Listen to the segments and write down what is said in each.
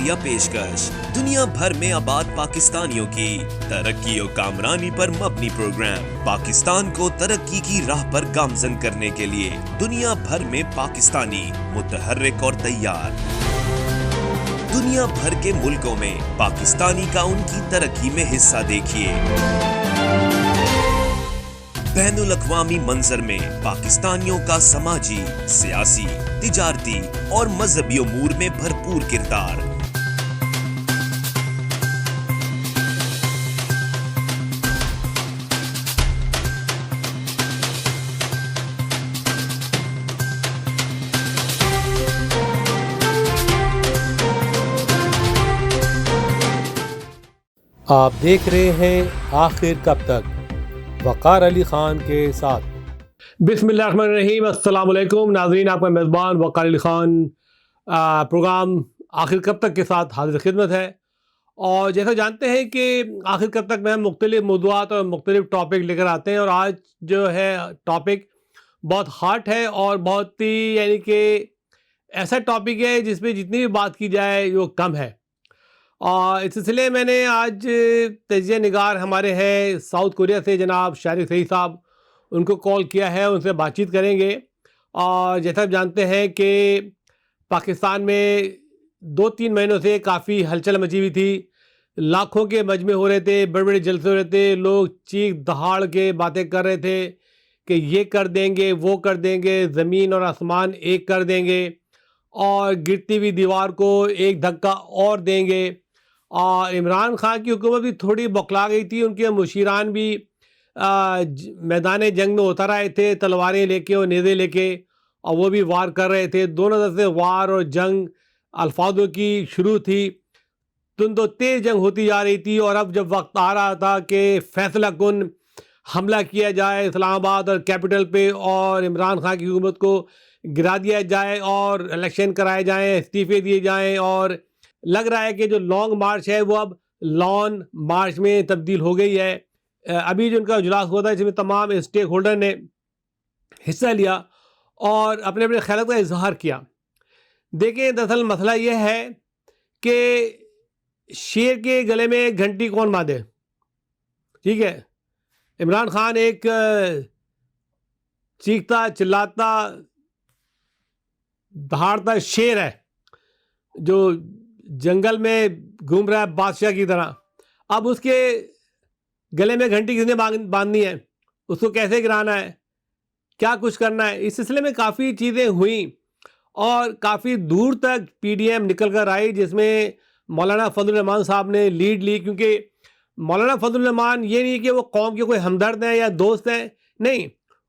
شہریہ پیشکش دنیا بھر میں آباد پاکستانیوں کی ترقی و کامرانی پر مبنی پروگرام پاکستان کو ترقی کی راہ پر گامزن کرنے کے لیے دنیا بھر میں پاکستانی متحرک اور تیار۔ دنیا بھر کے ملکوں میں پاکستانی کا ان کی ترقی میں حصہ دیکھیے۔ بین الاقوامی منظر میں پاکستانیوں کا سماجی، سیاسی، تجارتی اور مذہبی امور میں بھرپور کردار۔ آپ دیکھ رہے ہیں آخر کب تک، وقار علی خان کے ساتھ۔ بسم اللہ الرحمن الرحیم۔ السلام علیکم ناظرین، آپ کا میزبان وقار علی خان پروگرام آخر کب تک کے ساتھ حاضر خدمت ہے۔ اور جیسا جانتے ہیں کہ آخر کب تک میں مختلف موضوعات اور مختلف ٹاپک لے کر آتے ہیں، اور آج جو ہے ٹاپک بہت ہاٹ ہے اور بہت ہی یعنی کہ ایسا ٹاپک ہے جس پہ جتنی بھی بات کی جائے وہ کم ہے۔ اور اس سلسلے میں نے آج تجزیہ نگار ہمارے ہیں ساؤتھ کوریا سے جناب شارق سعید صاحب، ان کو کال کیا ہے، ان سے بات چیت کریں گے۔ اور جیسا آپ جانتے ہیں کہ پاکستان میں 2-3 مہینوں سے کافی ہلچل مچی ہوئی تھی، لاکھوں کے مجمع ہو رہے تھے، بڑے بڑے جلسے ہو رہے تھے، لوگ چیخ دہاڑ کے باتیں کر رہے تھے کہ یہ کر دیں گے، وہ کر دیں گے، زمین اور آسمان ایک کر دیں گے، اور گرتی ہوئی دیوار کو ایک دھکا اور دیں گے۔ اور عمران خان کی حکومت بھی تھوڑی بوکھلا گئی تھی، ان کے مشیران بھی میدان جنگ میں اتر آئے تھے، تلواریں لے کے اور نیزے لے کے، اور وہ بھی وار کر رہے تھے۔ دونوں طرف سے وار اور جنگ الفاظوں کی شروع تھی، تند و تیز جنگ ہوتی جا رہی تھی۔ اور اب جب وقت آ رہا تھا کہ فیصلہ کن حملہ کیا جائے اسلام آباد اور کیپٹل پہ، اور عمران خان کی حکومت کو گرا دیا جائے اور الیکشن کرائے جائیں، استعفے دیے جائیں، اور لگ رہا ہے کہ جو لانگ مارچ ہے وہ اب لان مارچ میں تبدیل ہو گئی ہے۔ ابھی جو ان کا اجلاس ہوا تھا، اس میں تمام اسٹیک ہولڈر نے حصہ لیا اور اپنے اپنے خیالات کا اظہار کیا۔ دیکھیں، دراصل مسئلہ یہ ہے کہ شیر کے گلے میں گھنٹی کون باندھے؟ ٹھیک ہے، عمران خان ایک چیختا چلاتا دہاڑتا شیر ہے جو جنگل میں گھوم رہا ہے بادشاہ کی طرح۔ اب اس کے گلے میں گھنٹی کس نے باندھنی ہے، اس کو کیسے گرانا ہے، کیا کچھ کرنا ہے؟ اس سلسلے میں کافی چیزیں ہوئیں اور کافی دور تک پی ڈی ایم نکل کر آئی، جس میں مولانا فضل الرحمان صاحب نے لیڈ لی۔ کیونکہ مولانا فضل الرحمان یہ نہیں کہ وہ قوم کے کوئی ہمدرد ہیں یا دوست ہیں، نہیں،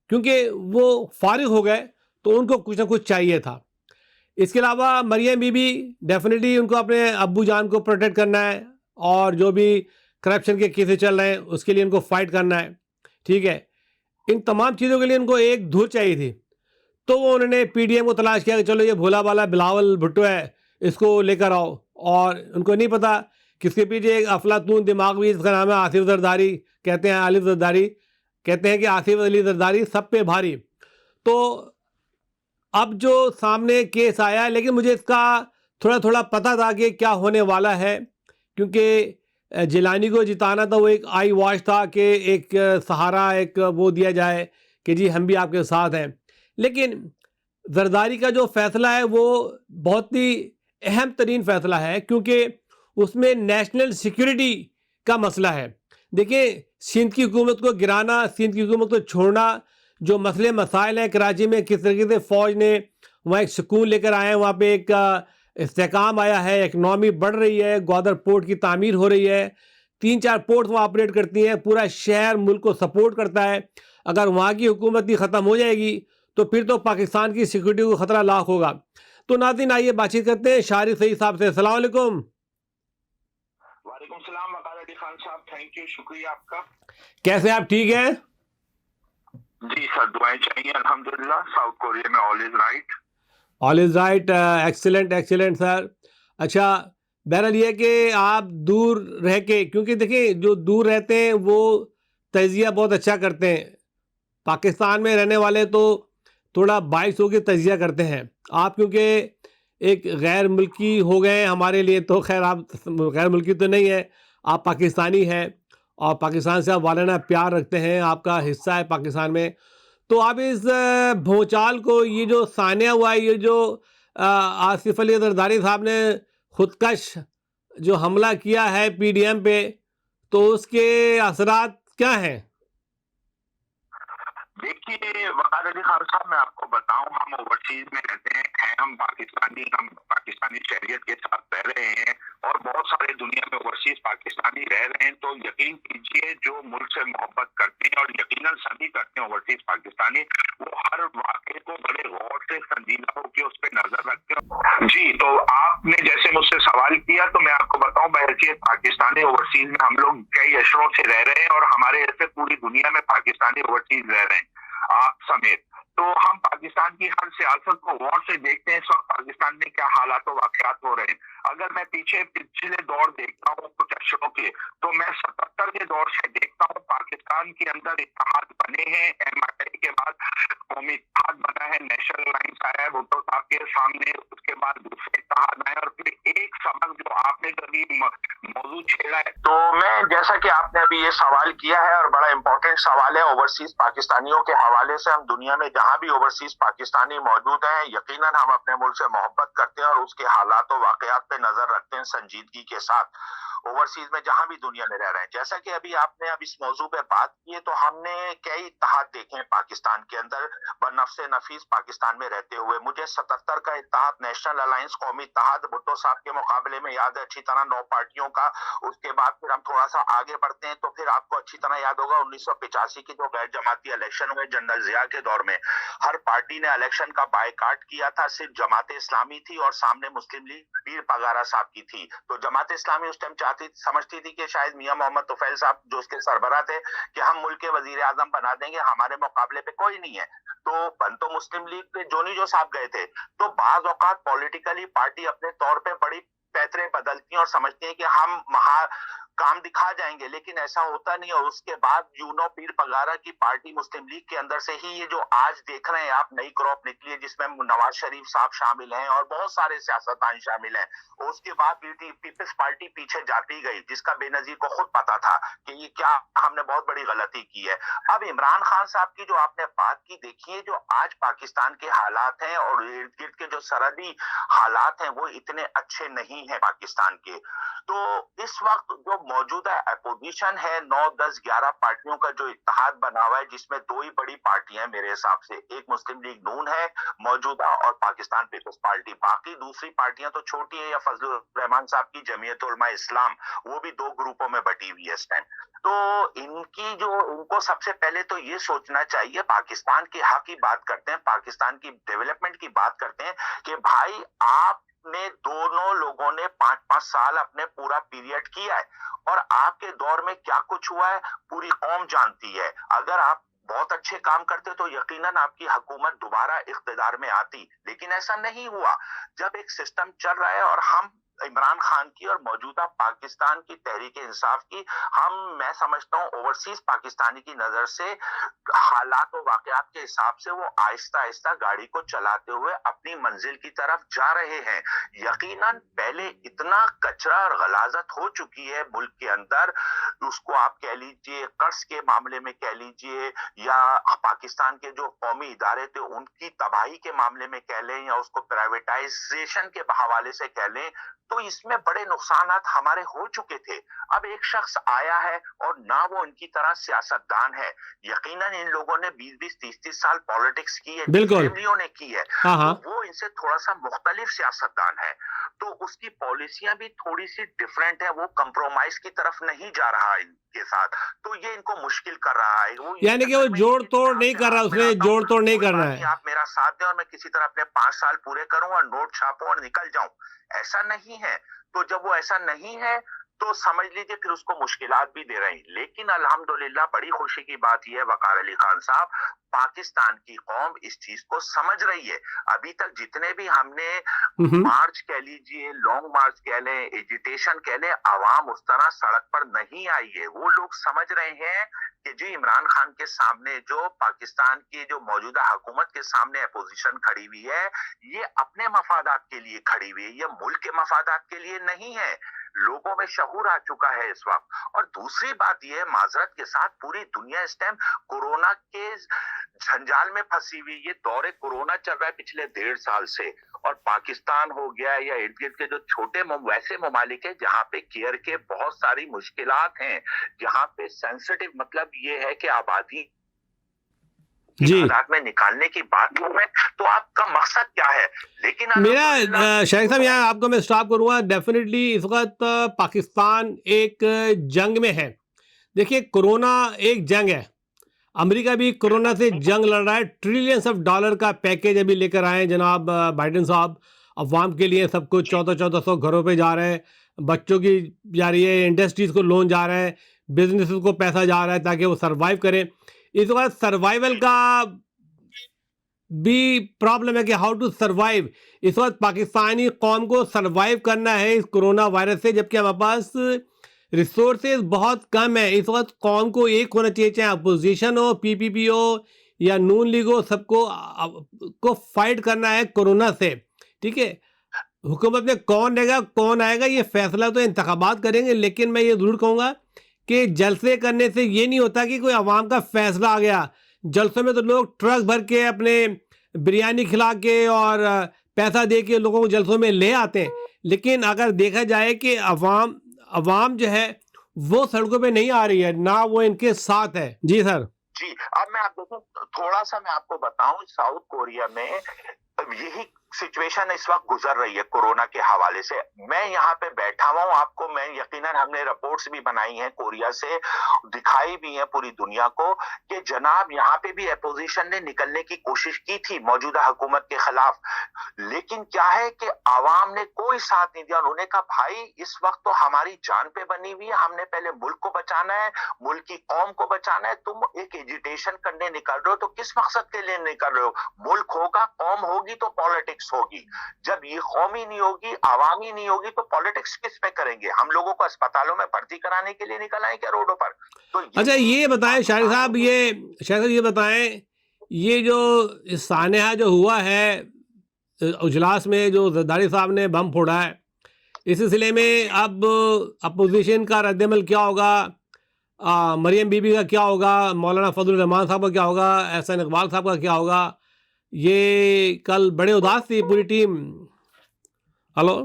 کیونکہ وہ فارغ ہو گئے تو ان کو کچھ نہ کچھ چاہیے تھا۔ اس کے علاوہ مریم بی بی، ڈیفینیٹلی ان کو اپنے ابو جان کو پروٹیکٹ کرنا ہے، اور جو بھی کرپشن کے کیسز چل رہے ہیں اس کے لیے ان کو فائٹ کرنا ہے، ٹھیک ہے۔ ان تمام چیزوں کے لیے ان کو ایک دھر چاہیے تھی، تو وہ انہوں نے پی ڈی ایم کو تلاش کیا کہ چلو یہ بھولا بالا بلاول بھٹو ہے، اس کو لے کر آؤ۔ اور ان کو نہیں پتا کہ اس کے پیچھے ایک افلاطون دماغ بھی، اس کا نام ہے آصف زرداری، کہتے ہیں عالف زرداری، کہتے ہیں کہ آصف علی زرداری سب پہ بھاری۔ تو اب جو سامنے کیس آیا، لیکن مجھے اس کا تھوڑا تھوڑا پتہ تھا کہ کیا ہونے والا ہے، کیونکہ جیلانی کو جتانا تھا، وہ ایک آئی واش تھا کہ ایک سہارا، ایک وہ دیا جائے کہ جی ہم بھی آپ کے ساتھ ہیں۔ لیکن زرداری کا جو فیصلہ ہے وہ بہت ہی اہم ترین فیصلہ ہے، کیونکہ اس میں نیشنل سیکیورٹی کا مسئلہ ہے۔ دیکھیں، سندھ کی حکومت کو گرانا، سندھ کی حکومت کو چھوڑنا، جو مسئلے مسائل ہیں کراچی میں، کس طریقے سے فوج نے وہاں ایک سکون لے کر آئے ہیں، وہاں پہ ایک استحکام آیا ہے، اکنامی بڑھ رہی ہے، گوادر پورٹ کی تعمیر ہو رہی ہے، 3-4 پورٹس وہاں آپریٹ کرتی ہیں، پورا شہر ملک کو سپورٹ کرتا ہے۔ اگر وہاں کی حکومت ہی ختم ہو جائے گی تو پھر تو پاکستان کی سیکورٹی کو خطرہ لاحق ہوگا۔ تو ناظرین، آئیے بات چیت کرتے ہیں شارق سعید صاحب سے۔ السلام علیکم۔ وعلیکم السلام وقار علی خان صاحب، تھینک یو، شکریہ آپ کا۔ کیسے آپ، ٹھیک ہیں؟ جی سر، دعائیں چاہیے، الحمدللہ، ساؤتھ کوریا میں all is right. All is right, excellent excellent sir. اچھا، بہرحال یہ کہ آپ دور رہ کے، کیونکہ دیکھیں جو دور رہتے ہیں وہ تجزیہ بہت اچھا کرتے ہیں، پاکستان میں رہنے والے تو تھوڑا باعث ہو کے تجزیہ کرتے ہیں۔ آپ کیونکہ ایک غیر ملکی ہو گئے ہمارے لیے. تو خیر آپ غیر ملکی تو نہیں ہیں, آپ پاکستانی ہیں اور پاکستان سے آپ والانہ پیار رکھتے ہیں, آپ کا حصہ ہے پاکستان میں. تو آپ اس بھونچال کو, یہ جو ثانیہ ہوا ہے, یہ جو آصف علی زرداری صاحب نے خودکش جو حملہ کیا ہے پی ڈی ایم پہ, تو اس کے اثرات کیا ہیں؟ دیکھیے وقار علی خان صاحب, میں آپ کو بتاؤں, ہم اوورسیز میں رہتے ہیں, ہم پاکستانی شہریت کے ساتھ رہ رہے ہیں, اور بہت سارے دنیا میں اوورسیز پاکستانی رہ رہے ہیں. تو یقین کیجیے جو ملک سے محبت کرتے ہیں, اور یقیناً سبھی کرتے ہیں اوورسیز پاکستانی, وہ ہر واقعے کو بڑے غور سے سنجیدہ ہو کے اس پہ نظر رکھتے ہیں. جی, تو آپ نے جیسے مجھ سے سوال کیا, تو میں آپ کو بتاؤں بحیثیت پاکستانی اوورسیز میں ہم لوگ کئی اشروں سے رہ رہے ہیں, اور ہمارے ایسے پوری دنیا میں پاکستانی اوورسیز رہ رہے ہیں آپ سمیت. تو ہم پاکستان کی ہر سیاست کو غور سے دیکھتے ہیں, اس وقت پاکستان میں کیا حالات و واقعات ہو رہے ہیں. اگر میں پچھلے دور دیکھتا ہوں کچھ اشروں کے, تو میں 77 کے دور سے دیکھتا ہوں پاکستان کے اندر اتحاد بنے ہیں. ایم آئی اے کے بعد قومی اتحاد بنا ہے, نیشنل الائنس آیا ہے بھٹو صاحب کے سامنے, اس کے بعد دوسرے اتحاد آئے, اور پھر ایک سبق جو آپ نے کبھی موضوع چھیڑا ہے. تو میں جیسا کہ آپ نے ابھی یہ سوال کیا ہے, اور بڑا امپورٹنٹ سوال ہے اوورسیز پاکستانیوں کے حوالے سے, ہم دنیا میں جہاں بھی اوورسیز پاکستانی موجود ہیں, یقیناً ہم اپنے ملک سے محبت کرتے ہیں اور اس کے حالات و واقعات پہ نظر رکھتے ہیں سنجیدگی کے ساتھ, اوورسیز میں جہاں بھی دنیا میں رہ رہے ہیں. جیسا کہ ابھی آپ نے اب اس موضوع پہ بات کی ہے, تو ہم نے کئی اتحاد دیکھے ہیں پاکستان کے اندر بنفس نفیس پاکستان میں رہتے ہوئے. مجھے 77 کا اتحاد, نیشنل الائنس, قومی اتحاد بھٹو صاحب کے مقابلے میں یاد ہے اچھی طرح, 9 پارٹیوں کا. اس کے بعد پھر ہم تھوڑا سا آگے بڑھتے ہیں, تو پھر آپ کو اچھی طرح یاد ہوگا 1985 کی جو غیر جماعتی الیکشن ہوئے جنرل ضیاء کے دور میں, ہر پارٹی نے الیکشن کا بائیکاٹ کیا تھا, صرف جماعت اسلامی تھی اور سامنے مسلم لیگ پیر پگارا صاحب کی تھی. تو جماعت اسلامی اس ٹائم سمجھتی تھی کہ شاید میاں محمد طفیل صاحب جو اس کے سربراہ تھے, کہ ہم ملک کے وزیر اعظم بنا دیں گے, ہمارے مقابلے پہ کوئی نہیں ہے. تو بن تو مسلم لیگ پہ جو صاحب گئے تھے. تو بعض اوقات پولیٹیکلی پارٹی اپنے طور پہ بڑی پیترے بدلتی ہیں اور سمجھتی ہیں کہ ہم کام دکھا جائیں گے, لیکن ایسا ہوتا نہیں. اور اس کے بعد یونو پیر پگارا کی پارٹی مسلم لیگ کے اندر سے ہی یہ جو آج دیکھ رہے ہیں آپ نئی کراپ نکلی ہے, جس میں نواز شریف صاحب شامل ہیں اور بہت سارے سیاستدان شامل ہیں. اس کے بعد پیپلز پارٹی پیچھے جاتی گئی, جس کا بے نظیر کو خود پتا تھا کہ یہ کیا ہم نے بہت بڑی غلطی کی ہے. اب عمران خان صاحب کی جو آپ نے بات کی, دیکھیے جو آج پاکستان کے حالات ہیں اور ارد گرد کے جو سرحدی حالات ہیں, وہ اتنے اچھے نہیں ہیں پاکستان کے. تو اس وقت جو موجودہ اپوزیشن ہے, 9, 10, 11 پارٹیوں کا جو اتحاد بنا ہوا ہے, جس میں 2 ہی بڑی پارٹیاں ہیں میرے حساب سے, ایک مسلم لیگ نون ہے موجودہ, اور پاکستان پیپلز پارٹی. باقی دوسری پارٹیاں تو چھوٹی ہیں, یا فضل الرحمان صاحب کی جمعیت علماء اسلام, وہ بھی 2 گروپوں میں بٹی ہوئی ہے اس ٹائم. تو ان کو سب سے پہلے تو یہ سوچنا چاہیے, پاکستان کے حق کی بات کرتے ہیں, پاکستان کی ڈیولپمنٹ کی بات کرتے ہیں, کہ بھائی آپ نے دونوں لوگوں نے 5-5 سال اپنے پورا پیریڈ کیا ہے, اور آپ کے دور میں کیا کچھ ہوا ہے پوری قوم جانتی ہے. اگر آپ بہت اچھے کام کرتے تو یقیناً آپ کی حکومت دوبارہ اقتدار میں آتی, لیکن ایسا نہیں ہوا. جب ایک سسٹم چل رہا ہے, اور ہم عمران خان کی اور موجودہ پاکستان کی تحریک انصاف کی, میں سمجھتا ہوں اوورسیز پاکستانی کی نظر سے حالات و واقعات کے حساب سے وہ آہستہ آہستہ گاڑی کو چلاتے ہوئے اپنی منزل کی طرف جا رہے ہیں. یقیناً پہلے اتنا کچرا اور غلاظت ہو چکی ہے ملک کے اندر, اس کو آپ کہہ لیجئے قرض کے معاملے میں کہہ لیجئے, یا پاکستان کے جو قومی ادارے تھے ان کی تباہی کے معاملے میں کہہ لیں, یا اس کو پرائیویٹائزیشن کے حوالے سے کہہ لیں, تو اس میں بڑے نقصانات ہمارے ہو چکے تھے. اب ایک شخص آیا ہے, اور نہ وہ ان کی طرح سیاستدان ہے. یقیناً ان لوگوں نے 20-20, 30-30 سال پالیٹکس کی ہے, بالکل. فیملیوں نے کی ہے, تو وہ ان سے تھوڑا سا مختلف سیاستدان ہے, تو اس کی پالیسیاں بھی تھوڑی سی ڈیفرنٹ ہے, وہ کمپرومائز کی طرف نہیں جا رہا ان کے ساتھ, تو یہ ان کو مشکل کر رہا ہے. یعنی کہ وہ جوڑ توڑ نہیں کر رہا, اس نے جوڑ توڑ نہیں کرنا ہے. آپ میرا ساتھ دیں اور میں کسی طرح اپنے 5 سال پورے کروں اور نوٹ چھاپوں اور نکل جاؤں, ایسا نہیں ہے. تو جب وہ ایسا نہیں ہے, تو سمجھ لیجیے پھر اس کو مشکلات بھی دے رہے ہیں. لیکن الحمدللہ بڑی خوشی کی بات یہ ہے وقار علی خان صاحب, پاکستان کی قوم اس چیز کو سمجھ رہی ہے. ابھی تک جتنے بھی ہم نے مارچ کہہ لیجیے, لانگ مارچ کہہ لیں, ایجیٹیشن کہہ لیں, عوام اس طرح سڑک پر نہیں آئی ہے. وہ لوگ سمجھ رہے ہیں کہ جی عمران خان کے سامنے جو پاکستان کی جو موجودہ حکومت کے سامنے اپوزیشن کھڑی ہوئی ہے, یہ اپنے مفادات کے لیے کھڑی ہوئی ہے, یہ ملک کے مفادات کے لیے نہیں ہے. لوگوں میں شعور آ چکا ہے اس وقت. اور دوسری بات یہ معذرت کے ساتھ پوری دنیا اس ٹائم کورونا کے جھنجال میں پھنسی ہوئی. یہ دور کورونا چل رہا ہے پچھلے 1.5 سال سے, اور پاکستان ہو گیا یا ارد گرد کے جو چھوٹے ویسے ممالک ہیں جہاں پہ کیئر کے بہت ساری مشکلات ہیں, جہاں پہ سینسٹیو مطلب یہ ہے کہ آبادی جی میں نکالنے کی بات کروں میں, تو آپ کا مقصد کیا ہے؟ لیکن میرا شیخ صاحب یہاں آپ کو میں اسٹاپ کروں گا. ڈیفینیٹلی اس وقت پاکستان ایک جنگ میں ہے. دیکھیے کورونا ایک جنگ ہے, امریکہ بھی کورونا سے جنگ لڑ رہا ہے. ٹریلینس آف ڈالر کا پیکیج ابھی لے کر آئے ہیں جناب بائیڈن صاحب, عوام کے لیے سب کچھ 1400 گھروں پہ جا رہے ہیں, بچوں کی جا رہی ہے, انڈسٹریز کو لون جا رہا ہے, بزنسز کو پیسہ جا رہا ہے تاکہ وہ سروائیو کریں. اس وقت سروائیول کا بھی پرابلم ہے کہ ہاؤ ٹو سروائیو. اس وقت پاکستانی قوم کو سروائیو کرنا ہے اس کرونا وائرس سے, جبکہ ہمارے پاس ریسورسز بہت کم ہے. اس وقت قوم کو ایک ہونا چاہیے, چاہے اپوزیشن ہو, پی پی پی ہو یا نون لیگ ہو, سب کو فائٹ کرنا ہے کورونا سے. ٹھیک ہے, حکومت میں کون رہے گا کون آئے گا یہ فیصلہ تو انتخابات کریں گے, لیکن میں یہ ضرور کہوں گا کہ جلسے کرنے سے یہ نہیں ہوتا کہ کوئی عوام کا فیصلہ آ گیا. جلسوں میں تو لوگ ٹرک بھر کے اپنے بریانی کھلا کے اور پیسہ دے کے لوگوں کو جلسوں میں لے آتے ہیں, لیکن اگر دیکھا جائے کہ عوام جو ہے وہ سڑکوں پہ نہیں آ رہی ہے, نہ وہ ان کے ساتھ ہے. جی سر. جی اب میں آپ دیکھوں تھوڑا سا میں آپ کو بتاؤں, ساؤتھ کوریا میں یہی سچویشن اس وقت گزر رہی ہے کورونا کے حوالے سے. میں یہاں پہ بیٹھا ہوا ہوں, آپ کو میں یقیناً ہم نے رپورٹس بھی بنائی ہیں کوریا سے, دکھائی بھی ہیں پوری دنیا کو کہ جناب یہاں پہ بھی اپوزیشن نے نکلنے کی کوشش کی تھی موجودہ حکومت کے خلاف, لیکن کیا ہے کہ عوام نے کوئی ساتھ نہیں دیا. انہوں نے کہا بھائی اس وقت تو ہماری جان پہ بنی ہوئی ہے, ہم نے پہلے ملک کو بچانا ہے, ملک کی قوم کو بچانا ہے. تم ایک ایجیٹیشن کرنے نکل رہے ہو تو کس مقصد کے لیے نکل رہے ہو؟ ملک ہوگا, قوم ہوگی تو پالیٹکس ہوگی. جب یہ قومی نہیں ہوگی, عوامی نہیں ہوگی, تو پالیٹکس کس پہ کریں گے؟ ہم لوگوں کو اسپتالوں میں بھرتی کرانے کے لیے نکل آئے کیا روڈوں پر؟ تو اچھا یہ بتائیں شاہد صاحب, یہ بتائیں یہ جو سانحہ جو ہوا ہے اجلاس میں جو زرداری صاحب نے بم پھوڑا ہے, اس سلسلے میں اب اپوزیشن کا رد عمل کیا ہوگا, مریم بی بی کا کیا ہوگا, مولانا فضل الرحمان صاحب کا کیا ہوگا, احسان اقبال صاحب کا کیا ہوگا؟ یہ کل بڑے اداس تھی پوری ٹیم. ہلو,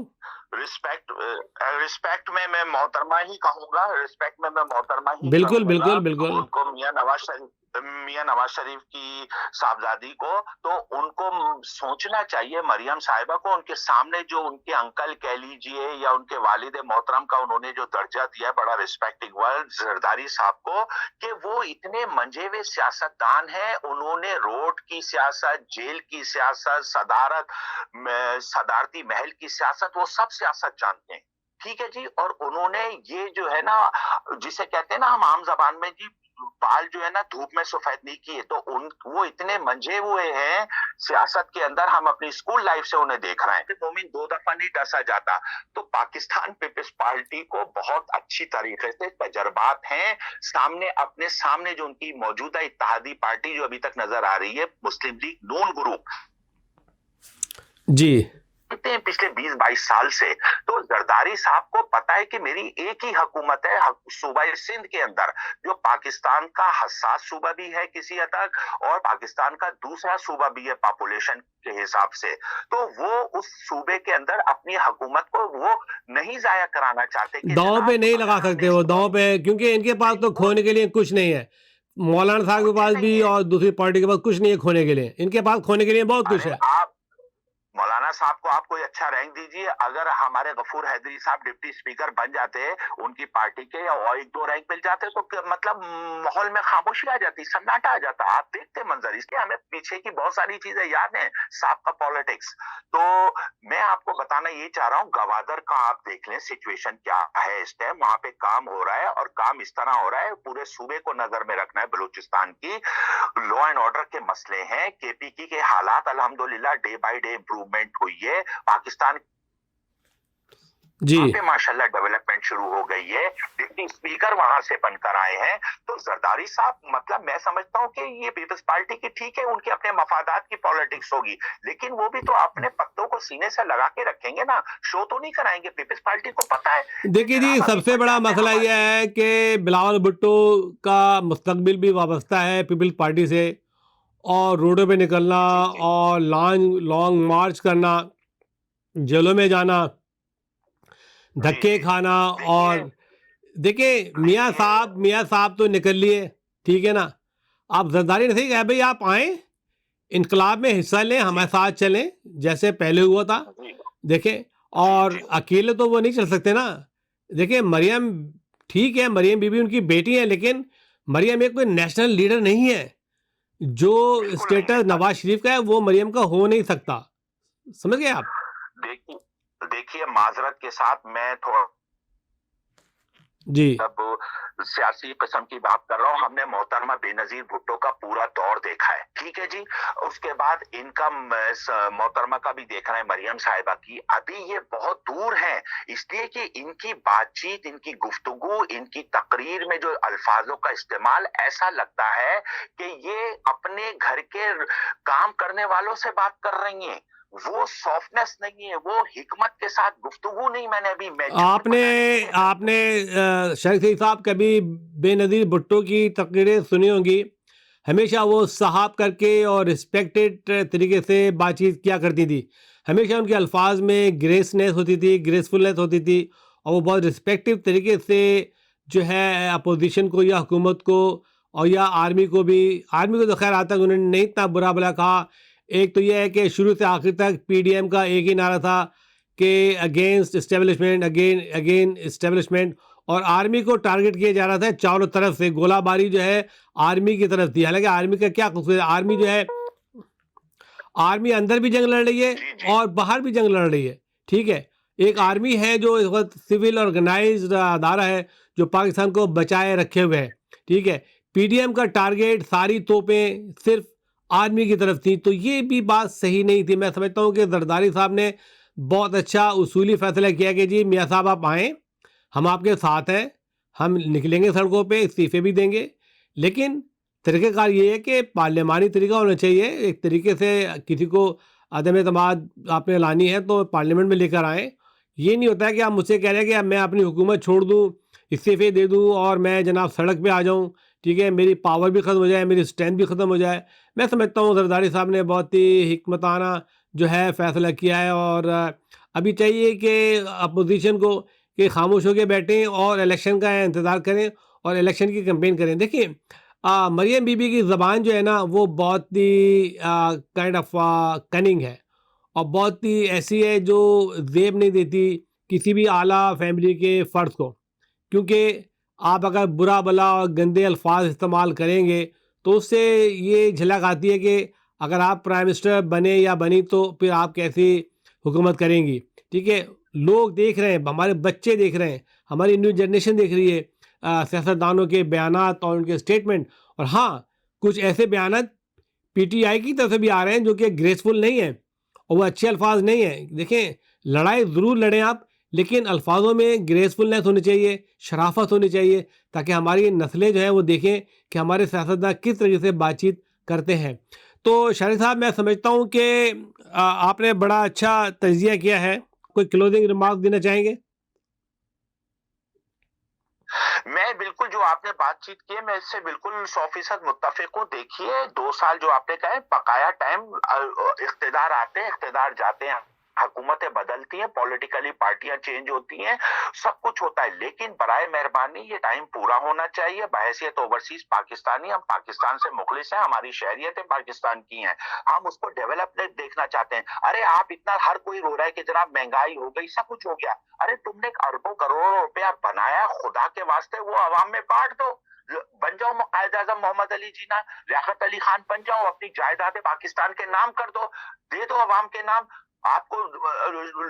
رسپیکٹ میں محترمہ ہی کہوں گا, رسپیکٹ میں محترمہ ہی بالکل بالکل بالکل ان کو میاں نواز شریف کی صاحبزادی کو, تو ان کو سوچنا چاہیے مریم صاحبہ کو, ان کے سامنے جو ان کے انکل کہہ لیجئے یا ان کے والد محترم کا انہوں نے جو درجہ دیا, بڑا ریسپیکٹنگ ورڈ زرداری صاحب کو, کہ وہ اتنے منجے ہوئے سیاستدان ہیں. انہوں نے روڈ کی سیاست, جیل کی سیاست, صدارتی محل کی سیاست, وہ سب سیاست جانتے ہیں. ٹھیک ہے جی, اور انہوں نے یہ جو ہے نا جسے کہتے ہیں نا ہم عام زبان میں جی بال جو ہے نا دھوپ میں سفید نہیں کیے, تو وہ اتنے منجے ہوئے ہیں سیاست کے اندر. ہم اپنی اسکول لائف سے انہیں دیکھ رہے ہیں کہ مومن 2 دفعہ نہیں ڈسا جاتا. تو پاکستان پیپلز پارٹی کو بہت اچھی طریقے سے تجربات ہیں سامنے, اپنے سامنے جو ان کی موجودہ اتحادی پارٹی جو ابھی تک نظر آ رہی ہے مسلم لیگ نون گروپ جی پچھلے 20-22 سال سے, تو زرداری صاحب کو پتا ہے کہ میری ایک ہی حکومت ہے صوبہ سندھ کے اندر, جو پاکستان کا حساس صوبہ بھی ہے کسی حد تک, اور پاکستان کا دوسرا صوبہ بھی ہے پاپولیشن کے حساب سے. تو وہ اس صوبے کے اندر اپنی حکومت کو وہ نہیں ضائع کرانا چاہتے. داؤں پہ نہیں لگا سکتے وہ, داؤں پہ, کیونکہ ان کے پاس تو کھونے کے لیے کچھ نہیں ہے. مولانا صاحب کے پاس بھی اور دوسری پارٹی کے پاس کچھ نہیں ہے کھونے کے لیے, ان کے پاس کھونے کے لیے بہت کچھ ہے. مولانا میاں صاحب کو آپ کوئی اچھا رینک دیجیے, اگر ہمارے غفور حیدری صاحب ڈپٹی اسپیکر بن جاتے ان کی پارٹی کے, یا اور 1-2 رینک مل جاتے, تو مطلب ماحول میں خاموشی آ جاتی, سناٹا آ جاتا. آپ دیکھتے منظر, اس لیے ہمیں پیچھے کی بہت ساری چیزیں یاد ہیں, صاحب کا پالیٹکس. تو میں آپ کو بتانا یہ چاہ رہا ہوں, گوادر کا آپ دیکھ لیں سچویشن کیا ہے اس ٹائم. وہاں پہ کام ہو رہا ہے, اور کام اس طرح ہو رہا ہے, پورے صوبے کو نظر میں رکھنا ہے. بلوچستان کی لا اینڈ آرڈر کے مسئلے ہیں, کے پی کی کے حالات الحمدللہ ڈے بائی ڈے امپروومنٹ ہوئی ہے. پاکستان جی وہاں پہ ماشاءاللہ ڈیولپمنٹ شروع ہو گئی ہے. ڈپٹی اسپیکر وہاں سے بن کر آئے ہیں. تو زرداری صاحب, مطلب میں سمجھتا ہوں کہ یہ پیپلز پارٹی کی ٹھیک ہے, ان کے اپنے مفادات کی پالیٹکس ہوگی, لیکن وہ بھی تو اپنے پتوں کو سینے سے لگا کے رکھیں گے نا, شو تو نہیں کرائیں گے. پیپلز پارٹی کو پتا ہے. دیکھیے جی, سب سے بڑا مسئلہ یہ ہے کہ بلاول بھٹو کا مستقبل بھی وابستہ ہے پیپلز پارٹی سے, اور روڈوں پہ نکلنا اور لانگ مارچ کرنا, جیلوں میں جانا, دھکے کھانا. اور دیکھیں میاں صاحب تو نکل لیے, ٹھیک ہے نا. آپ زرداری نہیں کہ بھائی آپ آئیں, انقلاب میں حصہ لیں, ہمارے ساتھ چلیں جیسے پہلے ہوا تھا. دیکھیں, اور اکیلے تو وہ نہیں چل سکتے نا. دیکھیں مریم ٹھیک ہے, مریم بی بی ان کی بیٹی ہے, لیکن مریم ایک کوئی نیشنل لیڈر نہیں ہے. جو اسٹیٹس نواز شریف کا ہے وہ مریم کا ہو نہیں سکتا. سمجھ گئے آپ؟ دیکھیے معذرت کے ساتھ میں تھوڑا جی اب سیاسی قسم کی بات کر رہا ہوں. ہم نے محترمہ بے نظیر بھٹو کا پورا دور دیکھا ہے, ٹھیک ہے جی. اس کے بعد ان کا محترمہ کا بھی دیکھ رہے ہیں, مریم صاحبہ کی. ابھی یہ بہت دور ہیں, اس لیے کہ ان کی بات چیت, ان کی گفتگو, ان کی تقریر میں جو الفاظوں کا استعمال, ایسا لگتا ہے کہ یہ اپنے گھر کے کام کرنے والوں سے بات کر رہی ہیں. وہ سافٹنس نہیں ہے, وہ حکمت کے ساتھ گفتگو نہیں. میں نے ابھی آپ نے شریف صاحب کبھی بے نظیر بھٹو کی تقریریں سنی ہوں گی. ہمیشہ وہ صاحب کر کے اور رسپیکٹڈ طریقے سے بات چیت کیا کرتی تھی. ہمیشہ ان کے الفاظ میں گریسنیس ہوتی تھی, گریسفلنس ہوتی تھی, اور وہ بہت رسپیکٹو طریقے سے جو ہے اپوزیشن کو یا حکومت کو اور یا آرمی کو تو خیر آج تک انہوں نے نہیں اتنا برا بلا کہا. ایک تو یہ ہے کہ شروع سے آخر تک پی ڈی ایم کا ایک ہی نعرہ تھا کہ اگینسٹ اسٹیبلشمنٹ, اگین اسٹیبلشمنٹ, اور آرمی کو ٹارگٹ کیا جا رہا تھا چاروں طرف سے. گولہ باری جو ہے آرمی کی طرف تھی. حالانکہ آرمی کا کیا قصور ہے, آرمی جو ہے, آرمی اندر بھی جنگ لڑ رہی ہے اور باہر بھی جنگ لڑ رہی ہے, ٹھیک ہے. ایک آرمی ہے جو اس وقت سول آرگنائزڈ ادارہ ہے جو پاکستان کو بچائے رکھے ہوئے ہے, ٹھیک ہے. پی ڈی ایم کا ٹارگیٹ ساری توپیں صرف آرمی کی طرف تھی. تو یہ بھی بات صحیح نہیں تھی. میں سمجھتا ہوں کہ زرداری صاحب نے بہت اچھا اصولی فیصلہ کیا کہ جی میاں صاحب آپ آئیں, ہم آپ کے ساتھ ہیں, ہم نکلیں گے سڑکوں پہ, استعفے بھی دیں گے, لیکن طریقہ کار یہ ہے کہ پارلیمانی طریقہ ہونا چاہیے. ایک طریقے سے کسی کو عدم اعتماد آپ نے لانی ہے تو پارلیمنٹ میں لے کر آئیں. یہ نہیں ہوتا ہے کہ آپ مجھ سے کہہ رہے ہیں کہ میں اپنی حکومت چھوڑ دوں, استعفے دے دوں اور میں جناب سڑک پہ آ جاؤں, ٹھیک ہے, میری پاور بھی ختم ہو جائے, میری اسٹرینتھ بھی ختم ہو جائے. میں سمجھتا ہوں زرداری صاحب نے بہت ہی حکمتانہ جو ہے فیصلہ کیا ہے, اور ابھی چاہیے کہ اپوزیشن کو کہ خاموش ہو کے بیٹھیں اور الیکشن کا انتظار کریں اور الیکشن کی کمپین کریں. دیکھیں مریم بی بی کی زبان جو ہے نا وہ بہت ہی کائنڈ آف کننگ ہے, اور بہت ہی ایسی ہے جو زیب نہیں دیتی کسی بھی اعلیٰ فیملی کے فرد کو. کیونکہ آپ اگر برا بلا اور گندے الفاظ استعمال کریں گے تو اس سے یہ جھلک آتی ہے کہ اگر آپ پرائم منسٹر بنے یا بنی تو پھر آپ کیسی حکومت کریں گی, ٹھیک ہے. لوگ دیکھ رہے ہیں, ہمارے بچے دیکھ رہے ہیں, ہماری نیو جنریشن دیکھ رہی ہے سیاستدانوں کے بیانات اور ان کے اسٹیٹمنٹ. اور ہاں, کچھ ایسے بیانات پی ٹی آئی کی طرف سے بھی آ رہے ہیں جو کہ گریسفل نہیں ہیں اور وہ اچھے الفاظ نہیں ہیں. دیکھیں لڑائی ضرور لڑیں آپ, لیکن الفاظوں میں گریسفلنس ہونی چاہیے, شرافت ہونی چاہیے, تاکہ ہماری نسلیں جو ہیں وہ دیکھیں کہ ہمارے سیاستدان کس طریقے سے بات چیت کرتے ہیں. تو شاہد صاحب میں سمجھتا ہوں کہ آپ نے بڑا اچھا تجزیہ کیا ہے. کوئی کلوزنگ ریمارک دینا چاہیں گے؟ میں بالکل جو آپ نے بات چیت کی ہے میں اس سے بالکل 100% متفق ہوں. دیکھیے 2 سال جو آپ نے کہا ہے بقایا ٹائم, اقتدار آتے ہیں اقتدار جاتے ہیں, حکومتیں بدلتی ہیں, پولیٹیکلی پارٹیاں چینج ہوتی ہیں, سب کچھ ہوتا ہے, لیکن برائے مہربانی یہ ٹائم پورا ہونا چاہیے. بحیثیت اوورسیز پاکستانی ہم پاکستان سے مخلص ہیں, ہماری شہریتیں پاکستان کی ہیں, ہم اس کو ڈیولپمنٹ دیکھنا چاہتے ہیں. ارے آپ اتنا ہر کوئی رو رہا ہے کہ جناب مہنگائی ہو گئی, سب کچھ ہو گیا. ارے تم نے اربوں کروڑوں روپیہ بنایا, خدا کے واسطے وہ عوام میں بانٹ دو. بن جاؤ قائد اعظم محمد علی جناح, لیاقت علی خان بن جاؤ, اپنی جائیدادیں پاکستان کے نام کر دو, دے دو عوام کے نام. آپ کو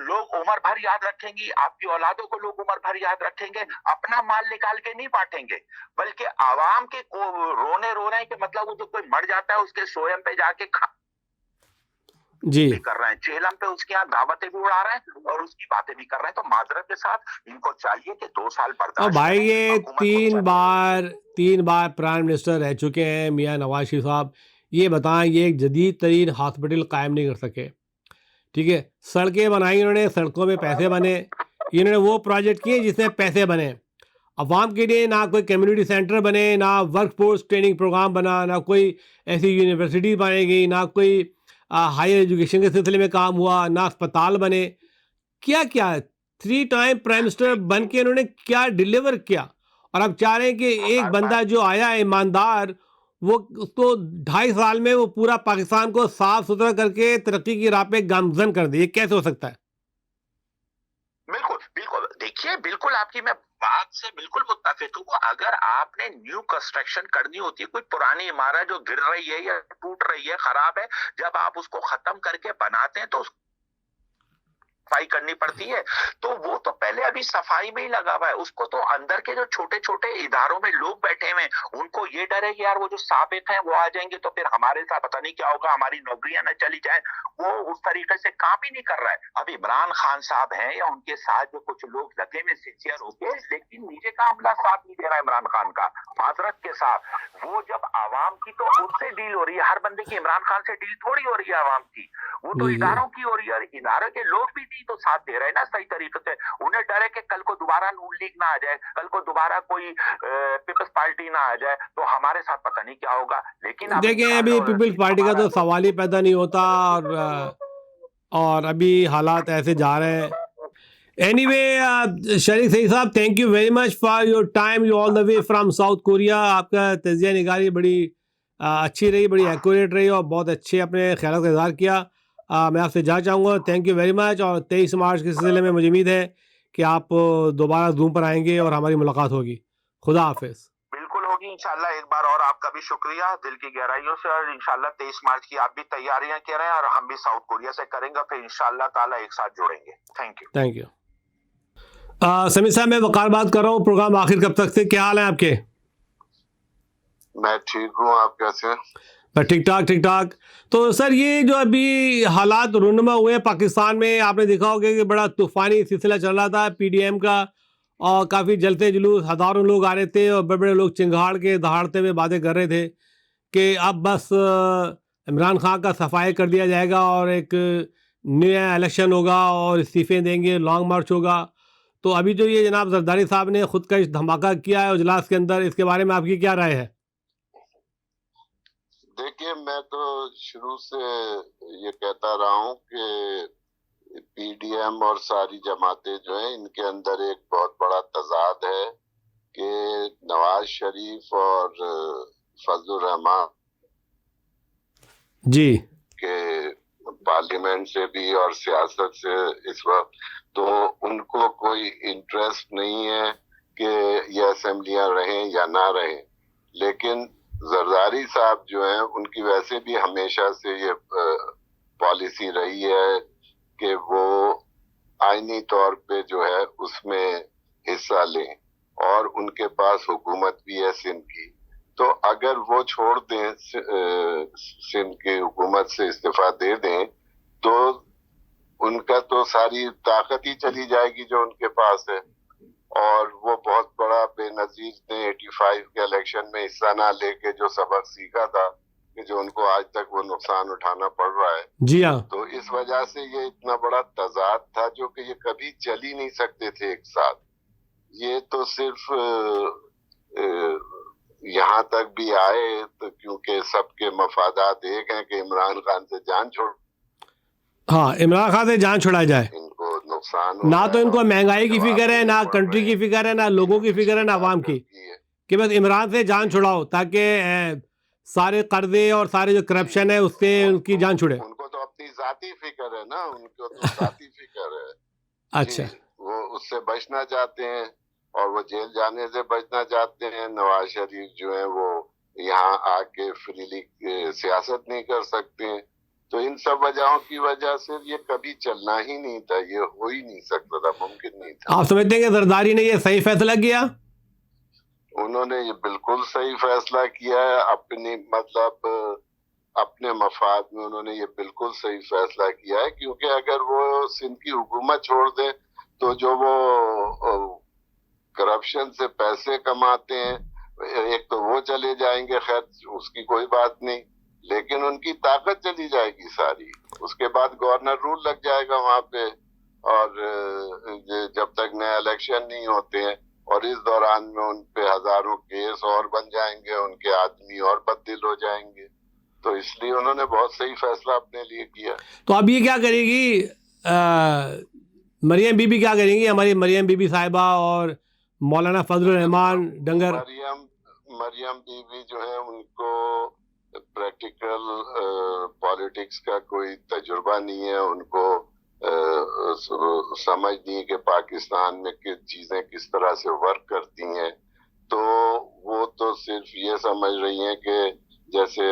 لوگ عمر بھر یاد رکھیں گی, آپ کی اولادوں کو لوگ عمر بھر یاد رکھیں گے. اپنا مال نکال کے نہیں بانٹیں گے, بلکہ عوام کے رونے رو رہے ہیں کہ مطلب وہ جو کوئی مر جاتا ہے اس کے سوئم پہ جا کے جی کر رہے ہیں, چہلم پہ اس کے یہاں دعوتیں بھی اڑا رہے ہیں اور اس کی باتیں بھی کر رہے ہیں. تو معذرت کے ساتھ ان کو چاہیے کہ 2 سال اور برداشت بھائی کریں. یہ حکومت کو تین بار پرائم منسٹر رہ چکے ہیں میاں نواز شریف صاحب. یہ بتائیں, یہ ایک جدید ترین ہاسپٹل قائم نہیں کر سکے, ٹھیک ہے, سڑکیں بنائی انہوں نے, سڑکوں میں پیسے بنے, انہوں نے وہ پروجیکٹ کیے جس میں پیسے بنے. عوام کے لیے نہ کوئی کمیونٹی سینٹر بنے, نہ ورک فورس ٹریننگ پروگرام بنا, نہ کوئی ایسی یونیورسٹی بنے گی, نہ کوئی ہائر ایجوکیشن کے سلسلے میں کام ہوا, نہ اسپتال بنے. کیا 3 ٹائم پرائم منسٹر بن کے انہوں نے کیا ڈیلیور کیا, اور اب چاہ رہے ہیں کہ ایک بندہ جو آیا ایماندار, وہ اس کو 2.5 سال میں وہ پورا پاکستان کو صاف ستھرا کر کے ترقی کی راہ پہ گامزن کر دے. یہ کیسے ہو سکتا ہے؟ بالکل بالکل, دیکھیے بالکل آپ کی میں بات سے بالکل متفق ہوں. اگر آپ نے نیو کنسٹرکشن کرنی ہوتی ہے, کوئی پرانی عمارت جو گر رہی ہے یا ٹوٹ رہی ہے, خراب ہے, جب آپ اس کو ختم کر کے بناتے ہیں تو صفائی کرنی پڑتی ہے. تو وہ تو پہلے ابھی صفائی میں ہی لگا ہوا ہے. اس کو تو اندر کے جو چھوٹے چھوٹے اداروں میں لوگ بیٹھے ہوئے ہیں, ان کو یہ ڈر ہے کہ یار وہ جو سابق ہیں وہ آ جائیں گے تو پھر ہمارے ساتھ پتہ نہیں کیا ہوگا, ہماری نوکریاں نہ چلی جائیں. وہ اس طریقے سے کام ہی نہیں کر رہا ہے. اب عمران خان صاحب ہیں یا ان کے ساتھ جو کچھ لوگ لگے میں سنسیئر ہو گئے, لیکن نیچے کا عملہ ساتھ نہیں دے رہا ہے عمران خان کا. معذرت کے ساتھ, وہ جب عوام کی تو ان سے ڈیل ہو رہی ہے, ہر بندے کی عمران خان سے ڈیل تھوڑی ہو رہی ہے عوام کی, وہ تو اداروں کی ہو رہی ہے. اور ادارے کے لوگ بھی نہیں تو ساتھ دے رہے ہیں نا صحیح طریقے سے. انہیں ڈر ہے کہ کل کو دوبارہ نون لیگ نہ آ جائے, کل کو دوبارہ کوئی پیپلز پارٹی نہ آ جائے تو ہمارے ساتھ پتہ نہیں کیا ہوگا. لیکن دیکھیں ابھی پیپلز پارٹی کا تو سوال ہی پیدا نہیں ہوتا, اور ابھی حالات ایسے جا رہے ہیں. اینی وے شریف سعید صاحب, thank you very much for your time, you all the way from south Korea. آپ کا تجزیہ نگاری بڑی اچھی رہی, بڑی ایکوریٹ رہی, اور بہت اچھے اپنے خیالات کا اظہار کیا. میں آپ سے جانا چاہوں گا, تھینک یو ویری مچ. اور 23 مارچ کے سلسلے میں مجھے امید ہے کہ آپ دوبارہ زوم پر آئیں گے اور ہماری ملاقات ہوگی. خدا حافظ. بالکل ہوگی انشاءاللہ. ایک بار اور آپ کا بھی شکریہ دل کی گہرائیوں سے, اور انشاءاللہ 23 مارچ کی آپ بھی تیاریاں کر رہے ہیں اور ہم بھی ساؤتھ کوریا سے کریں گے, پھر انشاءاللہ تعالیٰ ایک ساتھ جوڑیں گے. Thank you. سمیع صاحب, میں وقار بات کر رہا ہوں. پروگرام آخر کب تک سے, کیا حال ہیں آپ کے؟ میں ٹھیک ہوں, آپ کیسے ہیں؟ ٹھیک ٹھاک. تو سر, یہ جو ابھی حالات رونما ہوئے ہیں پاکستان میں, آپ نے دیکھا ہوگا کہ بڑا طوفانی سلسلہ چل رہا تھا پی ڈی ایم کا, اور کافی جلتے جلوس, ہزاروں لوگ آ رہے تھے, اور بڑے بڑے لوگ چنگھاڑ کے دہاڑتے ہوئے باتیں کر رہے تھے کہ اب بس عمران خان کا صفائی کر دیا جائے گا اور ایک نیا الیکشن ہوگا اور استعفے دیں گے, لانگ مارچ ہوگا. تو ابھی جو یہ جناب زرداری صاحب نے خود کا دھماکہ کیا ہے اجلاس کے اندر, اس کے بارے میں آپ کی کیا رائے ہے؟ دیکھیے, میں تو شروع سے یہ کہتا رہا ہوں کہ پی ڈی ایم اور ساری جماعتیں جو ہیں, ان کے اندر ایک بہت بڑا تضاد ہے کہ نواز شریف اور فضل الرحمان جی کہ پارلیمنٹ سے بھی اور سیاست سے اس وقت تو ان کو کوئی انٹرسٹ نہیں ہے کہ یہ اسمبلیاں رہیں یا نہ رہیں. لیکن زرداری صاحب جو ہیں, ان کی ویسے بھی ہمیشہ سے یہ پالیسی رہی ہے کہ وہ آئینی طور پہ جو ہے اس میں حصہ لیں, اور ان کے پاس حکومت بھی ہے سندھ کی. تو اگر وہ چھوڑ دیں, سندھ کی حکومت سے استعفیٰ دے دیں, تو ان کا تو ساری طاقت ہی چلی جائے گی جو ان کے پاس ہے. اور وہ بہت بڑا بے نظیر نے 85 کے الیکشن میں حصہ نہ لے کے جو سبق سیکھا تھا, کہ جو ان کو آج تک وہ نقصان اٹھانا پڑ رہا ہے. جی ہاں. تو اس وجہ سے یہ اتنا بڑا تضاد تھا جو کہ یہ کبھی چل ہی نہیں سکتے تھے ایک ساتھ. یہ تو صرف یہاں تک بھی آئے تو کیونکہ سب کے مفادات ایک ہیں کہ عمران خان سے جان چھوڑ. ہاں عمران خان سے جان چھڑایا جائے. ان کو نقصان ہو نہ رہا تو ہے ان کو اور مہنگائی کی جواب فکر ہے، نہ دینے پڑ کنٹری رہے کی ہیں. فکر ہے، نہ لوگوں کی فکر ہے، نہ عوام کی، ہے. کہ بس عمران سے جان چھڑاؤ تاکہ سارے قرضے اور سارے جو کرپشن ہے اس سے ان کی جان چھڑے. ان کو تو اپنی ذاتی فکر ہے نا، ان کو تو ذاتی فکر ہے. اچھا. جی وہ اس سے بچنا چاہتے ہیں اور وہ جیل جانے سے بچنا چاہتے ہیں. نواز شریف جو ہے وہ یہاں آ کے فریلی سیاست نہیں کر سکتے ہیں. تو ان سب وجہوں کی وجہ سے یہ کبھی چلنا ہی نہیں تھا، یہ ہو ہی نہیں سکتا تھا، ممکن نہیں تھا. آپ سمجھتے ہیں کہ زرداری نے یہ صحیح فیصلہ کیا؟ انہوں نے یہ بالکل صحیح فیصلہ کیا ہے. اپنی مطلب اپنے مفاد میں انہوں نے یہ بالکل صحیح فیصلہ کیا ہے، کیونکہ اگر وہ سندھ کی حکومت چھوڑ دیں تو جو وہ کرپشن سے پیسے کماتے ہیں ایک تو وہ چلے جائیں گے، خیر اس کی کوئی بات نہیں، لیکن ان کی طاقت چلی جائے گی ساری. اس کے بعد گورنر رول لگ جائے گا وہاں پہ، اور جب تک نئے الیکشن نہیں ہوتے ہیں، اور اس دوران میں ان پہ ہزاروں کیس اور بن جائیں گے، ان کے آدمی اور بدل ہو جائیں گے. تو اس لیے انہوں نے بہت صحیح فیصلہ اپنے لیے کیا. تو اب یہ کیا کرے گی مریم بی بی، کیا کریں گی ہماری مریم بی بی صاحبہ اور مولانا فضل الرحمان ڈنگر؟ مریم بی بی جو ہے ان کو پریکٹیکل پالیٹکس کا کوئی تجربہ نہیں ہے، ان کو سمجھ نہیں کہ پاکستان میں کس چیزیں کس طرح سے ورک کرتی ہیں. تو وہ تو صرف یہ سمجھ رہی ہیں کہ جیسے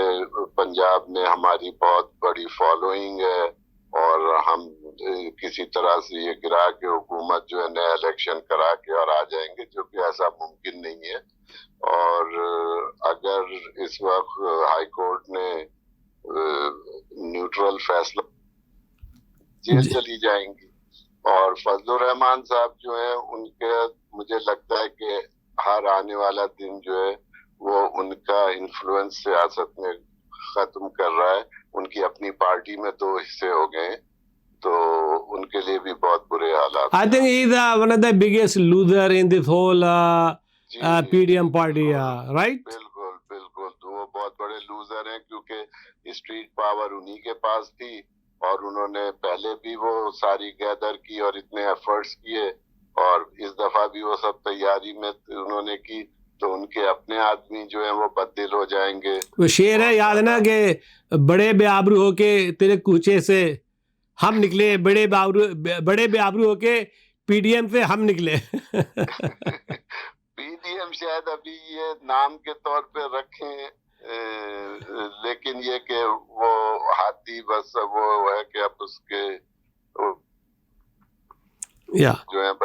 پنجاب میں ہماری بہت بڑی فالوئنگ ہے اور ہم کسی طرح سے یہ گرا کے حکومت جو ہے نیا الیکشن کرا کے اور آ جائیں گے، جو کہ ایسا ممکن نہیں ہے. اور اگر اس وقت ہائی کورٹ نے نیوٹرل فیصلہ، جیل چلی جائیں گی. اور فضل الرحمان صاحب جو ہیں ان کے مجھے لگتا ہے کہ ہر آنے والا دن جو ہے وہ ان کا انفلوئنس سیاست میں ختم کر رہا ہے. ان کی اپنی پارٹی میں 2 حصے ہو گئے، تو ان کے لیے بھی بہت برے حالات. I think he is one of the biggest loser in this whole PDM party, right? بالکل بالکل. تو وہ بہت بڑے لوزر ہیں کیونکہ اسٹریٹ پاور انہی کے پاس تھی، اور انہوں نے پہلے بھی وہ ساری گیدر کی اور اتنے ایفرٹس کیے، اور اس دفعہ بھی وہ سب تیاری میں انہوں نے کی، تو ان کے اپنے آدمی جو ہیں وہ بدل ہو جائیں گے. وہ شعر ہے یاد ہے نا کہ بڑے بے آبرو ہو کے تیرے کوچے سے ہم نکلے، بڑے بے آبرو ہو کے پی ڈی ایم سے ہم نکلے. پی ڈی ایم شاید ابھی یہ نام کے طور پہ رکھیں، لیکن یہ کہ وہ ہاتھی بس وہ ہے کہ اب اس کے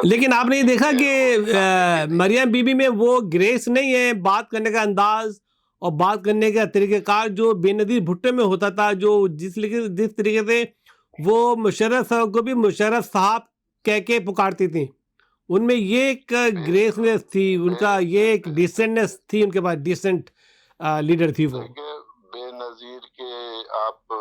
لیکن آپ نے یہ دیکھا کہ مریم بی بی میں وہ گریس نہیں ہے، بات کرنے کا انداز اور بات کرنے کا طریقہ کار جو بے نظیر بھٹو میں ہوتا تھا، جو جس طریقے سے وہ مشرف صاحب کو بھی مشرف صاحب کہہ کے پکارتی تھیں، ان میں یہ ایک گریسنس تھی، ان کا یہ ایک ڈیسنٹنس تھی، ان کے پاس ڈیسنٹ لیڈر تھی. وہ بے نظیر کے آپ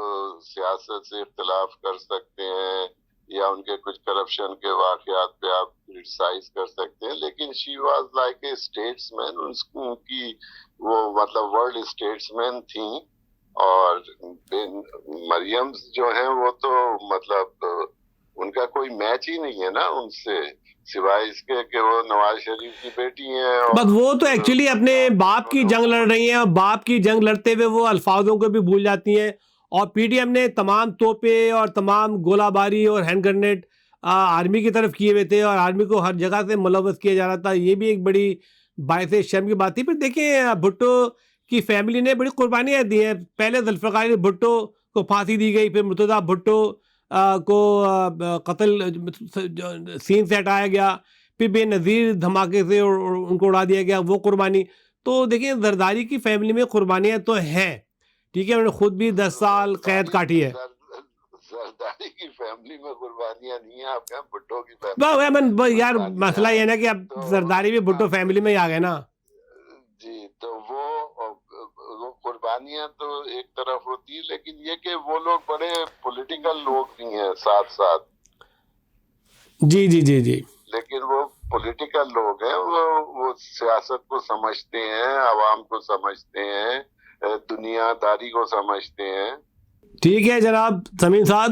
سیاست سے اختلاف کر سکتے ہیں یا ان کے کچھ کرپشن کے واقعات پہ آپ کرٹیسائز کر سکتے ہیں، لیکن she was like a statesman. ان کی وہ مطلب ورلڈ اسٹیٹس مین تھیں، اور مریم جو ہیں وہ تو مطلب ان کا کوئی میچ ہی نہیں ہے نا ان سے، سوائے اس کے کہ وہ نواز شریف کی بیٹی ہیں. بس وہ تو ایکچولی اپنے باپ کی جنگ لڑ رہی ہیں، اور باپ کی جنگ لڑتے ہوئے وہ الفاظوں کو بھی بھول جاتی ہیں. اور پی ڈی ایم نے تمام توپے اور تمام گولہ باری اور ہینڈ گرنیڈ آرمی کی طرف کیے ہوئے تھے، اور آرمی کو ہر جگہ سے ملوث کیا جا رہا تھا. یہ بھی ایک بڑی باعث شرم کی بات تھی. پھر دیکھیں بھٹو کی فیملی نے بڑی قربانیاں دی ہیں. پہلے ذوالفقار بھٹو کو پھانسی دی گئی، پھر مرتضیٰ بھٹو کو قتل سین سے ہٹایا گیا، پھر بے نظیر دھماکے سے ان کو اڑا دیا گیا، وہ قربانی. تو دیکھیں زرداری کی فیملی میں قربانیاں تو ہیں، ٹھیک ہے، انہوں نے خود بھی 10 سال قید کاٹی ہے. زرداری کی فیملی میں قربانیاں نہیں ہیں، آپ کہاں بھٹو کی فیملی. یار مسئلہ یہ نا کہ اب زرداری بھی بھٹو فیملی میں ہی آ گئے نا. جی تو وہ قربانیاں تو ایک طرف ہوتی ہے، لیکن یہ کہ وہ لوگ بڑے پولیٹیکل لوگ بھی ہیں ساتھ ساتھ. جی جی جی جی. لیکن وہ پولیٹیکل لوگ ہیں، وہ سیاست کو سمجھتے ہیں، عوام کو سمجھتے ہیں، دنیا داری کو سمجھتے ہیں. ٹھیک ہے جناب سمیم صاحب،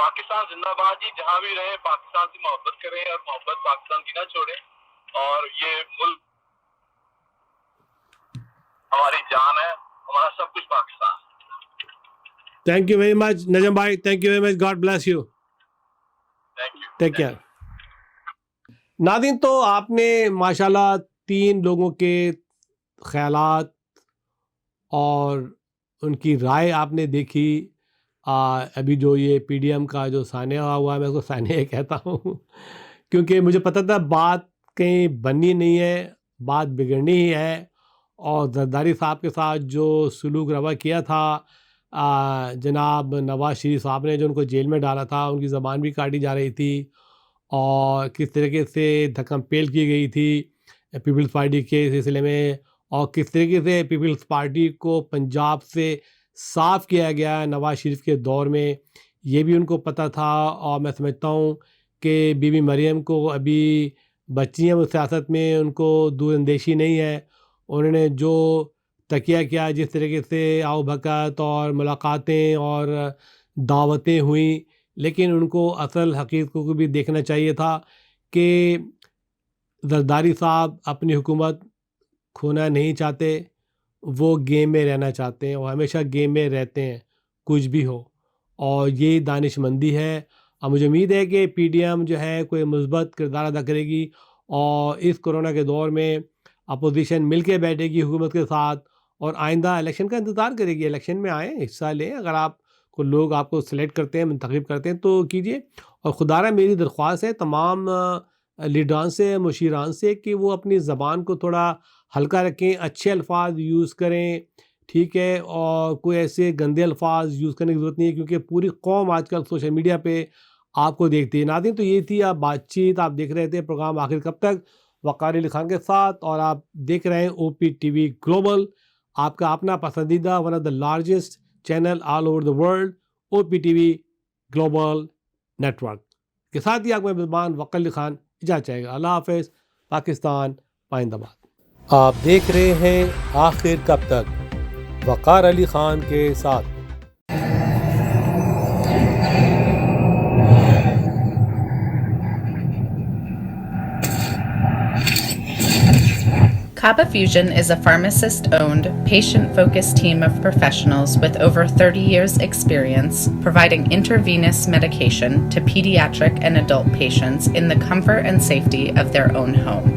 پاکستان زندہ باد جی. جہاں بھی رہیں پاکستان سے محبت کریں اور محبت پاکستان کی نہ چھوڑیں. اور یہ ملک ہماری جان ہے, ہمارا سب کچھ Pakistan. Thank you very much Najam بھائی, thank you very much, God bless you, take care. ناظرین, تو آپ نے ماشاءاللہ 3 لوگوں کے خیالات اور ان کی رائے آپ نے دیکھی. ابھی جو یہ پی ڈی ایم کا جو ثانیہ ہوا ہے, میں اس کو ثانیہ کہتا ہوں کیونکہ مجھے پتہ تھا بات کہیں بننی نہیں ہے, بات بگڑنی ہی ہے. اور زرداری صاحب کے ساتھ جو سلوک روا کیا تھا جناب نواز شریف صاحب نے, جو ان کو جیل میں ڈالا تھا, ان کی زبان بھی کاٹی جا رہی تھی, اور کس طریقے سے دھکم پیل کی گئی تھی پیپلز پارٹی کے سلسلے میں, اور کس طریقے سے پیپلز پارٹی کو پنجاب سے صاف کیا گیا نواز شریف کے دور میں, یہ بھی ان کو پتہ تھا. اور میں سمجھتا ہوں کہ بی بی مریم کو ابھی بچی ہیں وہ سیاست میں, ان کو دور اندیشی نہیں ہے. انہوں نے جو تکیہ کیا, جس طریقے سے آؤ بھگت اور ملاقاتیں اور دعوتیں ہوئیں, لیکن ان کو اصل حقیقت کو بھی دیکھنا چاہیے تھا کہ زرداری صاحب اپنی حکومت کھونا نہیں چاہتے, وہ گیم میں رہنا چاہتے ہیں, اور ہمیشہ گیم میں رہتے ہیں کچھ بھی ہو, اور یہ دانش مندی ہے. اور مجھے امید ہے کہ پی ڈی ایم جو ہے کوئی مثبت کردار ادا کرے گی, اور اس کرونا کے دور میں اپوزیشن مل کے بیٹھے گی حکومت کے ساتھ, اور آئندہ الیکشن کا انتظار کرے گی. الیکشن میں آئیں, حصہ لیں, اگر آپ کو لوگ آپ کو سلیکٹ کرتے ہیں, منتخب کرتے ہیں تو کیجیے. اور خدا را میری درخواست ہے تمام لیڈران سے, مشیران سے, کہ وہ اپنی زبان کو تھوڑا ہلکا رکھیں, اچھے الفاظ یوز کریں, ٹھیک ہے, اور کوئی ایسے گندے الفاظ یوز کرنے کی ضرورت نہیں ہے, کیونکہ پوری قوم آج کل سوشل میڈیا پہ آپ کو دیکھتی ہے. ناظرین, تو یہ تھی آپ بات چیت, آپ دیکھ رہے تھے پروگرام آخر کب تک وقار علی خان کے ساتھ, اور آپ دیکھ رہے ہیں او پی ٹی وی گلوبل, آپ کا اپنا پسندیدہ one of the largest channel all over the world, O P T V global network کے ساتھ ہی آپ کا میزبان وقار علی خان اجازت چاہے گا. اللہ حافظ. پاکستان پائندہ باد. آپ دیکھ رہے ہیں آخر کب تک وقار علی خان کے ساتھ. Kaba Fusion is a pharmacist-owned, patient-focused team of professionals with over 30 years' experience providing intravenous medication to pediatric and adult patients in the comfort and safety of their own home.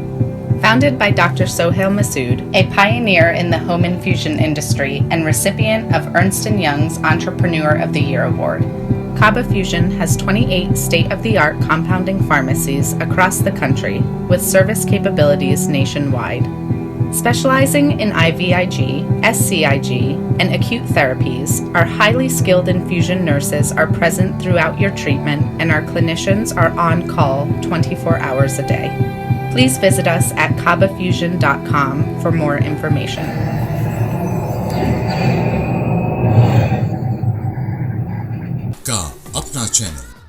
Founded by Dr. Sohail Masood, a pioneer in the home infusion industry and recipient of Ernst & Young's Entrepreneur of the Year Award, Kaba Fusion has 28 state-of-the-art compounding pharmacies across the country with service capabilities nationwide. Specializing in IVIG, SCIG, and acute therapies, our highly skilled infusion nurses are present throughout your treatment, and our clinicians are on call 24 hours a day. Please visit us at kabafusion.com for more information. کا اپنا channel